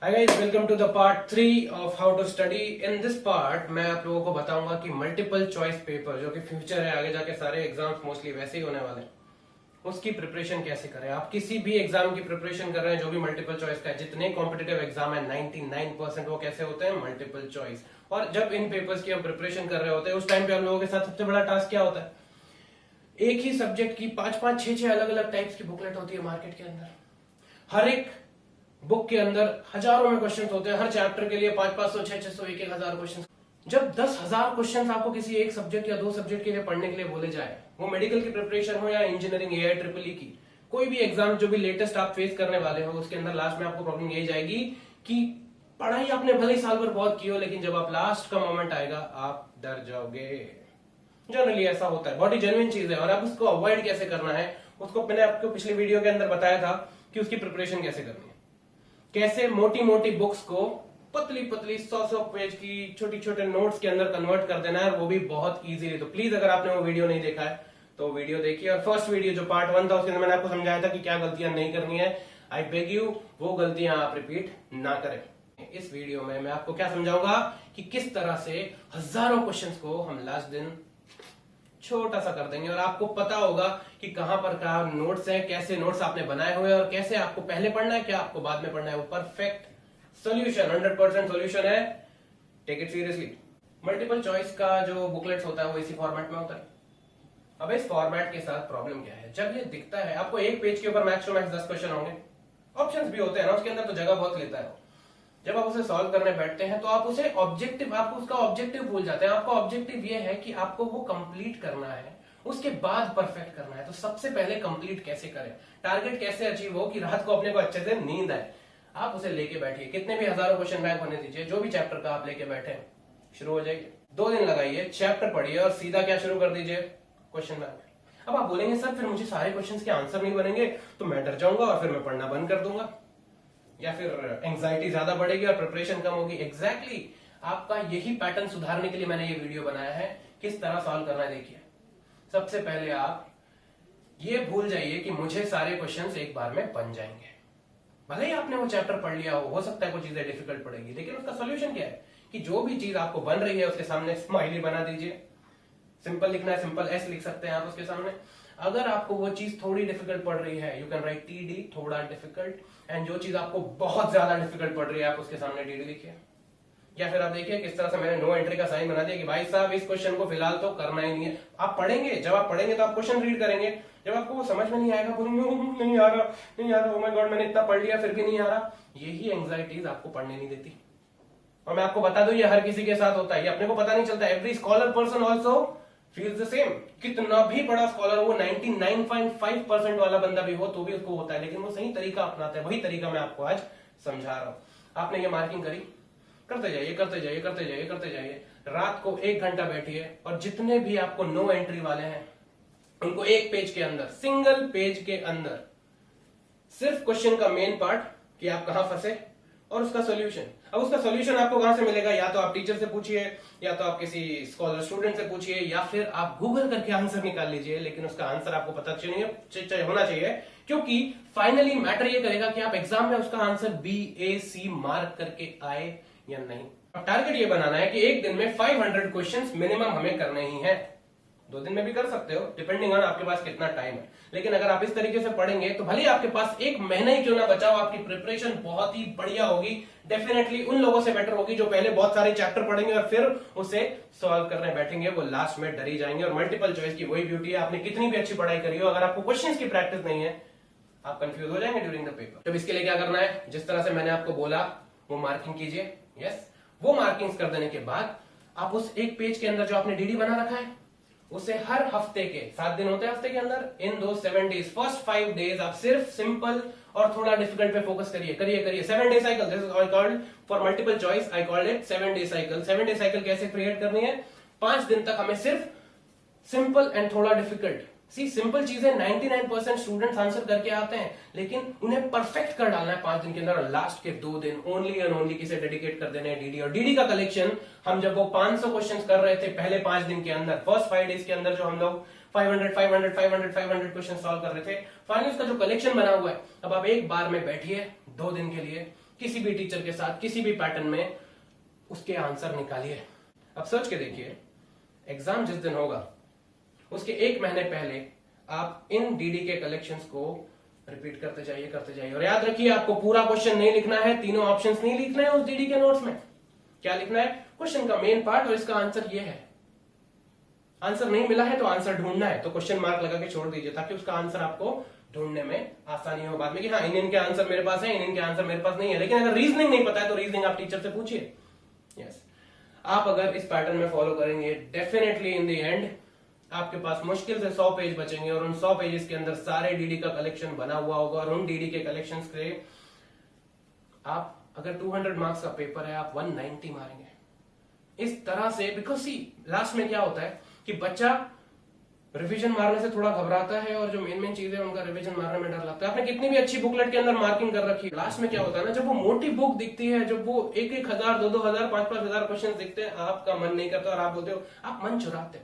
Hi guys, welcome to the part 3 of how to study. In this part मैं आप लोगों को बताऊंगा कि मल्टीपल चॉइस पेपर जो कि फ्यूचर है, आगे जाके सारे एग्जाम्स मोस्टली वैसे ही होने वाले हैं, उसकी प्रिपरेशन कैसे करें। आप किसी भी एग्जाम की प्रिपरेशन कर रहे हैं जो भी मल्टीपल चॉइस का है, जितने कॉम्पिटिटिव एग्जाम है 99% वो कैसे होते हैं, मल्टीपल चॉइस। और जब इन पेपर्स की हम प्रिपरेशन कर रहे होते हैं उस टाइम पे हम लोगों के साथ सबसे बड़ा टास्क क्या होता है, एक ही सब्जेक्ट की 5-5, 6-6 अलग अलग टाइप्स की बुकलेट होती है मार्केट के अंदर। हर एक बुक के अंदर हजारों में क्वेश्चंस होते हैं, हर चैप्टर के लिए 500, 600, 1,000 क्वेश्चन। जब 10,000 क्वेश्चन आपको किसी एक सब्जेक्ट या दो सब्जेक्ट के लिए पढ़ने के लिए बोले जाए, वो मेडिकल की प्रिपरेशन हो या इंजीनियरिंग, AIEEE की कोई भी एग्जाम जो भी लेटेस्ट आप फेस करने वाले हो, उसके अंदर लास्ट में आपको प्रॉब्लम यही जाएगी कि पढ़ाई आपने भले ही साल भर बहुत की हो, लेकिन जब आप लास्ट का मोमेंट आएगा आप डर जाओगे। जनरली ऐसा होता है, बहुत ही जेन्युइन चीज है। और अब उसको अवॉइड कैसे करना है, उसको मैंने आपको पिछले वीडियो के अंदर बताया था कि उसकी प्रिपरेशन कैसे करनी है। कैसे मोटी मोटी बुक्स को पतली पतली 100 पेज की छोटी छोटे नोट्स के अंदर कन्वर्ट कर देना है, और वो भी बहुत इजीली। तो प्लीज अगर आपने वो वीडियो नहीं देखा है तो वीडियो देखिए। और फर्स्ट वीडियो जो पार्ट 1 था उसके अंदर मैंने आपको समझाया था कि क्या गलतियां नहीं करनी है। आई बेग यू वो गलतियां आप रिपीट ना करें। इस वीडियो में मैं आपको क्या समझाऊंगा कि किस तरह से हजारों क्वेश्चंस को हम लास्ट दिन छोटा सा कर देंगे, और आपको पता होगा कि कहां पर क्या नोट्स हैं, कैसे नोट्स आपने बनाए हुए हैं, और कैसे आपको पहले पढ़ना है, क्या आपको बाद में पढ़ना है। वो परफेक्ट सॉल्यूशन, 100% सॉल्यूशन है। Take it seriously. Multiple choice का जो बुकलेट्स होता है वो इसी फॉर्मेट में होता है। अब इस फॉर्मेट के साथ प्रॉब्लम क्या है, जब ये दिखता है आपको एक पेज के ऊपर मैक्स टू मैक्स 10 क्वेश्चन होंगे, ऑप्शंस भी होते हैं ना उसके अंदर, तो जगह बहुत लेता है। जब आप उसे सॉल्व करने बैठते हैं तो आप उसे ऑब्जेक्टिव, आपको उसका ऑब्जेक्टिव भूल जाते हैं। आपका ऑब्जेक्टिव ये है कि आपको वो कंप्लीट करना है, उसके बाद परफेक्ट करना है। तो सबसे पहले कंप्लीट कैसे करें, टारगेट कैसे अचीव हो कि रात को अपने को अच्छे से नींद आए। आप उसे लेके बैठिए, कितने भी हजारों क्वेश्चन बैंक होने दीजिए, जो भी चैप्टर का आप लेके बैठे शुरू हो जाइए। 2 दिन लगाइए, चैप्टर पढ़िए और सीधा क्या शुरू कर दीजिए, क्वेश्चन बैंक। अब आप बोलेंगे सर फिर मुझे सारे क्वेश्चंस के आंसर नहीं बनेंगे तो मैं डर जाऊंगा और फिर मैं पढ़ना बंद कर दूंगा, या फिर एंजाइटी ज्यादा बढ़ेगी और प्रिपरेशन कम होगी। एग्जैक्टली आपका यही पैटर्न सुधारने के लिए मैंने ये वीडियो बनाया है। किस तरह सॉल्व करना है देखिए। सबसे पहले आप ये भूल जाइए कि मुझे सारे क्वेश्चंस एक बार में बन जाएंगे। भले ही आपने वो चैप्टर पढ़ लिया हो सकता है कुछ चीजें डिफिकल्ट पड़ेगी, लेकिन उसका सोल्यूशन क्या है कि जो भी चीज आपको बन रही है उसके सामने स्माइली बना दीजिए। सिंपल लिखना है, सिंपल एस लिख सकते हैं आप उसके सामने। अगर आपको वो चीज थोड़ी डिफिकल्ट पड़ रही है, यू कैन राइट TD, थोड़ा डिफिकल्ट। एंड जो चीज आपको बहुत ज्यादा डिफिकल्ट पड़ रही है आप उसके सामने DD लिखिए। या फिर आप देखिए किस तरह से मैंने नो एंट्री का साइन बना दिया कि भाई साहब इस क्वेश्चन को फिलहाल तो करना ही नहीं है। आप पढ़ेंगे, जब आप पढ़ेंगे तो आप क्वेश्चन रीड करेंगे, जब आपको वो समझ में नहीं आएगा बोलेंगे नहीं आ रहा, नहीं आ रहा, ओ माय गॉड मैंने इतना पढ़ लिया फिर भी नहीं आ रहा। यही एंग्जाइटीज आपको पढ़ने नहीं देती। और मैं आपको बता दूं ये हर किसी के साथ होता है, ये अपने को पता नहीं चलता। Every scholar person also feels the same. कितना भी बड़ा स्कॉलर हो, 99.5% वाला बंदा भी हो तो भी उसको होता है, लेकिन वो सही तरीका अपनाता है। वही तरीका मैं आपको आज समझा रहा हूं। आपने ये मार्किंग करी, करते जाइए करते जाइए करते जाइए करते जाइए। रात को 1 घंटा बैठिए और जितने भी आपको नो एंट्री वाले हैं उनको एक पेज के अंदर, सिंगल पेज के अंदर सिर्फ क्वेश्चन का मेन पार्ट कि आप कहां फंसे और उसका सॉल्यूशन। अब उसका सॉल्यूशन आपको कहां से मिलेगा, या तो आप टीचर से पूछिए, या तो आप किसी स्कॉलर स्टूडेंट से पूछिए, या फिर आप गूगल करके आंसर निकाल लीजिए। लेकिन उसका आंसर आपको पता होना चाहिए, क्योंकि फाइनली मैटर ये करेगा कि आप एग्जाम में उसका आंसर BAC मार्क करके आए या नहीं। अब टारगेट ये बनाना है कि एक दिन में 500 क्वेश्चंस मिनिमम हमें करने ही हैं। 2 दिन में भी कर सकते हो, डिपेंडिंग ऑन आपके पास कितना टाइम है। लेकिन अगर आप इस तरीके से पढ़ेंगे तो भले आपके पास 1 महीना ही क्यों ना बचाओ, आपकी प्रिपरेशन बहुत ही बढ़िया होगी। डेफिनेटली उन लोगों से बेटर होगी जो पहले बहुत सारे चैप्टर पढ़ेंगे और फिर उसे सॉल्व करने बैठेंगे, वो लास्ट में डर ही जाएंगे। और मल्टीपल चॉइस की वही ब्यूटी है, आपने कितनी भी अच्छी पढ़ाई करी हो, अगर आपको क्वेश्चंस की प्रैक्टिस नहीं है आप कंफ्यूज हो जाएंगे ड्यूरिंग द पेपर। तो इसके लिए क्या करना है, जिस तरह से मैंने आपको बोला वो मार्किंग कीजिए। यस, वो मार्किंग्स कर देने के बाद आप उस एक पेज के अंदर जो आपने DD बना रखा है उसे हर हफ्ते के 7 दिन होते हैं हफ्ते के अंदर, इन दो 7 डेज, फर्स्ट 5 डेज आप सिर्फ सिंपल और थोड़ा डिफिकल्ट पे फोकस करिए करिए 7 day cycle. This is I called for multiple choice, I called it 7 day cycle. 7 day cycle कैसे क्रिएट करनी है, 5 दिन तक हमें सिर्फ सिंपल एंड थोड़ा डिफिकल्ट। सी सिंपल चीजें 99% स्टूडेंट्स आंसर करके आते हैं, लेकिन उन्हें परफेक्ट कर डालना है 5 दिन के अंदर। और लास्ट के 2 दिन ओनली एंड ओनली किसे डेडिकेट कर देने हैं, DD। और DD का कलेक्शन हम जब वो 500 क्वेश्चंस कर रहे थे पहले 5 दिन के अंदर, फर्स्ट 5 डेज के अंदर, जो हम लोग 500 क्वेश्चन सॉल्व कर रहे थे, फाइनली उसका जो कलेक्शन बना हुआ है, अब आप एक बार में बैठिए 2 दिन के लिए, किसी भी टीचर के साथ किसी भी पैटर्न में उसके आंसर निकालिए। अब सोच के देखिए, एग्जाम जिस दिन होगा उसके 1 महीने पहले आप इन डीडी के कलेक्शंस को रिपीट करते जाइए और याद रखिए आपको पूरा क्वेश्चन नहीं लिखना है, तीनों ऑप्शंस नहीं लिखना है उस डीडी के नोट्स में। क्या लिखना है? क्वेश्चन का मेन पार्ट और इसका आंसर ये है। आंसर नहीं मिला है तो आंसर ढूंढना है, तो क्वेश्चन मार्क लगा के छोड़ दीजिए ताकि उसका आंसर आपको ढूंढने में आसानी हो बाद में कि हाँ इनके आंसर मेरे पास है, इनके आंसर मेरे पास नहीं है। लेकिन अगर रीजनिंग नहीं पता है तो रीजनिंग आप टीचर से पूछिए। यस, आप अगर इस पैटर्न में फॉलो करेंगे डेफिनेटली इन द एंड आपके पास मुश्किल से 100 पेज बचेंगे और उन 100 पेजेस के अंदर सारे डीडी का कलेक्शन बना हुआ होगा और उन डीडी के कलेक्शन से आप अगर 200 मार्क्स का पेपर है आप 190 मारेंगे इस तरह से। बिकॉज सी लास्ट में क्या होता है कि बच्चा रिवीजन मारने से थोड़ा घबराता है और जो मेन चीज है उनका रिवीजन मारने में डर लगता है। आपने कितनी भी अच्छी बुकलेट के अंदर मार्किंग कर रखी है, लास्ट में क्या होता है ना, जब वो मोटी बुक दिखती है, जब वो 1,000 2,000 5,000 क्वेश्चन दिखते हैं, आपका मन नहीं करता और आप बोलते हो, आप मन चुराते हो।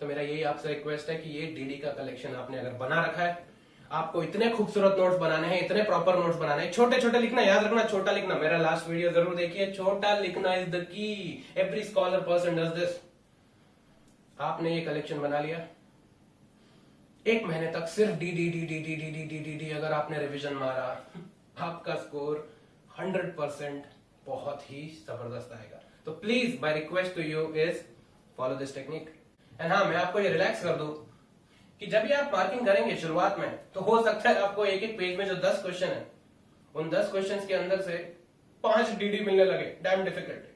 तो मेरा यही आपसे रिक्वेस्ट है कि ये डीडी का कलेक्शन आपने अगर बना रखा है, आपको इतने खूबसूरत नोट्स बनाने हैं, इतने प्रॉपर नोट्स बनाने हैं, छोटे छोटे लिखना, याद रखना छोटा लिखना। मेरा लास्ट वीडियो जरूर देखिए, छोटा लिखना is the key, every scholar person does this. आपने ये कलेक्शन बना लिया, 1 महीने तक सिर्फ D D D D D D D D D D अगर आपने रिवीजन मारा, आपका स्कोर 100% बहुत ही जबरदस्त आएगा। तो please my request to you is follow this technique. And हाँ, मैं आपको ये रिलैक्स कर दूं कि जब भी आप मार्किंग करेंगे शुरुआत में, तो हो सकता है आपको एक पेज में जो 10 क्वेश्चन है, उन 10 क्वेश्चंस के अंदर से 5 डीडी मिलने लगे, डैम डिफिकल्ट।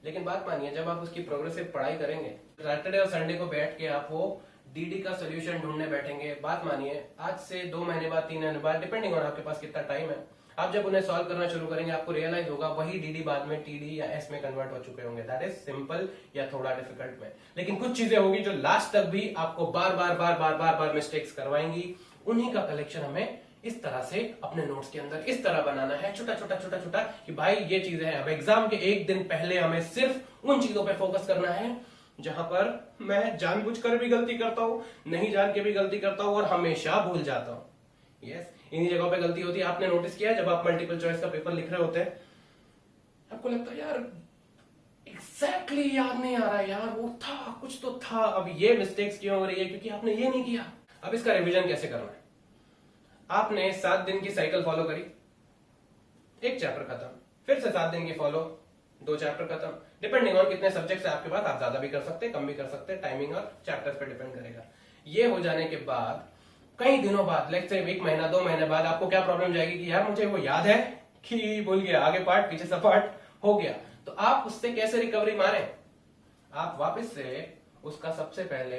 लेकिन बात मानिए, जब आप उसकी प्रोग्रेसिव पढ़ाई करेंगे, सैटरडे और संडे को बैठ के आप वो डीडी का सोल्यूशन ढूंढने बैठेंगे, बात मानिए आज से 2 महीने बाद 3 महीने बाद, डिपेंडिंग ऑन आपके पास कितना टाइम है, आप जब उन्हें सॉल्व करना शुरू करेंगे आपको रियलाइज होगा वही डीडी बाद में टीडी या एस में कन्वर्ट हो चुके होंगे। दैट इज सिंपल या थोड़ा डिफिकल्ट में। लेकिन कुछ चीजें होगी जो लास्ट तक भी आपको बार बार मिस्टेक्स करवाएंगी। उन्हीं का कलेक्शन हमें इस तरह से अपने नोट्स के अंदर इस तरह बनाना है, छोटा छोटा कि भाई ये चीजें हैं। अब एग्जाम के 1 दिन पहले हमें सिर्फ उन चीजों पे फोकस करना है जहां पर मैं जानबूझकर भी गलती करता हूं, नहीं जान के भी गलती करता हूं और हमेशा भूल जाता हूं। यस, इन्हीं जगहों पे गलती होती है। आपने नोटिस किया जब आप मल्टीपल चॉइस का पेपर लिख रहे होते हैं, आपको लगता है यार एग्जैक्टली याद नहीं आ रहा है, यार वो था, कुछ तो था। अब ये मिस्टेक्स क्यों हो रही है? क्योंकि आपने ये नहीं किया। अब इसका रिवीजन कैसे करना है? आपने 7 दिन की साइकिल फॉलो करी, 1 चैप्टर खत्म, फिर से 7 दिन की फॉलो, 2 चैप्टर खत्म। डिपेंडिंग ऑन कितने सब्जेक्ट्स है आपके पास, आप ज्यादा भी कर सकते हैं, कम भी कर सकते हैं, टाइमिंग और चैप्टर्स पे डिपेंड करेगा। ये हो जाने के बाद कई दिनों बाद, लेट्स से 1 महीना 2 महीने बाद, आपको क्या प्रॉब्लम जाएगी कि यार मुझे वो याद है कि भूल गया, आगे पार्ट पीछे सब पार्ट हो गया। तो आप उससे कैसे रिकवरी मारे? आप वापस से उसका सबसे पहले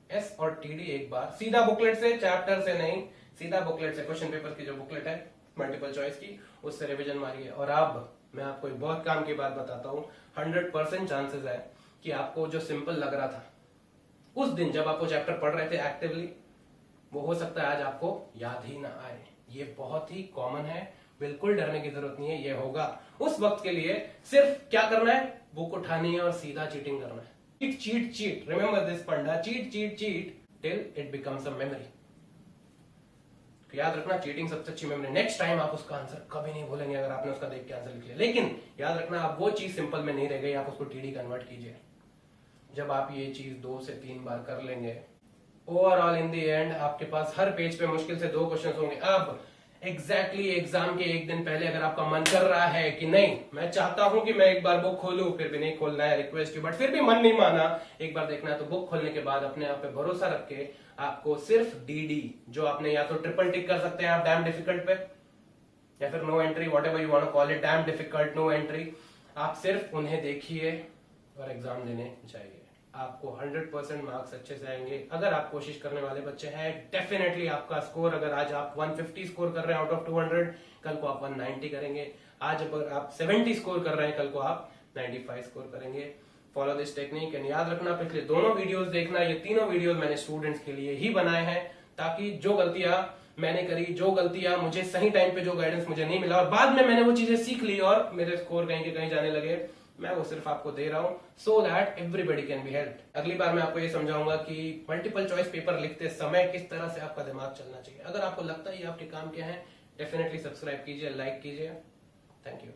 एस और टीडी एक बार सीधा बुकलेट से, चैप्टर से नहीं, सीधा बुकलेट से, क्वेश्चन पेपर की जो बुकलेट है मल्टीपल चॉइस की, उससे रिवीजन मारिए। और अब मैं आपको एक बहुत काम की बात बताता हूं, 100% चांसेस है कि आपको जो सिंपल लग रहा था उस दिन जब आप वो चैप्टर पढ़ रहे थे एक्टिवली, वो हो सकता है आज आपको याद ही ना आए। ये बहुत ही कॉमन है, बिल्कुल डरने की जरूरत नहीं है, ये होगा। उस वक्त के लिए सिर्फ क्या करना है? बुक उठानी है और सीधा चीटिंग करना है। Cheat cheat cheat, remember this Panda, cheat cheat cheat till it becomes a memory. याद रखना, चीटिंग सबसे अच्छी मेमोरी। नेक्स्ट टाइम आप उसका आंसर कभी नहीं भूलेंगे अगर आपने उसका देख के आंसर लिख लिया। लेकिन याद रखना, आप वो चीज सिंपल में नहीं रह गई, आप उसको टीडी कन्वर्ट कीजिए। जब आप ये चीज 2 से 3 बार कर लेंगे, ओवरऑल इन द एंड आपके पास हर पेज पे मुश्किल से 2 क्वेश्चन होंगे। अब एग्जैक्टली एग्जाम के 1 दिन पहले अगर आपका मन कर रहा है कि नहीं, मैं चाहता हूं कि मैं एक बार बुक खोलूं, फिर भी नहीं खोलना है, रिक्वेस्ट यू, बट फिर भी मन नहीं माना, एक बार देखना है, तो बुक खोलने के बाद अपने आप पे भरोसा रख के आपको सिर्फ डीडी, जो आपने या तो ट्रिपल टिक कर सकते हैं आप डैम डिफिकल्ट पे, या फिर no entry, whatever you want to call it, damn difficult, no entry, आप सिर्फ उन्हें देखिए और एग्जाम देने जाइए। आपको 100% मार्क्स अच्छे से आएंगे। अगर आप कोशिश करने वाले बच्चे हैं, डेफिनेटली आपका स्कोर, अगर आज आप 150 स्कोर कर रहे हैं आउट ऑफ 200, कल को आप 190 करेंगे। आज अगर आप 70 स्कोर कर रहे हैं, कल को आप 95 स्कोर करेंगे। फॉलो दिस टेक्निक एंड याद रखना, पिछले दोनों वीडियोस देखना, ये तीनों वीडियोस मैंने स्टूडेंट्स के लिए ही बनाए हैं, ताकि जो गलतियां मैंने करी, जो गलतियां मुझे सही टाइम पे जो गाइडेंस मुझे नहीं मिला और बाद में मैंने वो चीजें सीख ली और मेरे स्कोर कहीं के कहीं जाने लगे, मैं वो सिर्फ आपको दे रहा हूं so that everybody can be helped. अगली बार मैं आपको ये समझाऊंगा कि मल्टीपल चॉइस पेपर लिखते समय किस तरह से आपका दिमाग चलना चाहिए। अगर आपको लगता है ये आपके काम के हैं, डेफिनेटली सब्सक्राइब कीजिए, लाइक कीजिए। Thank you.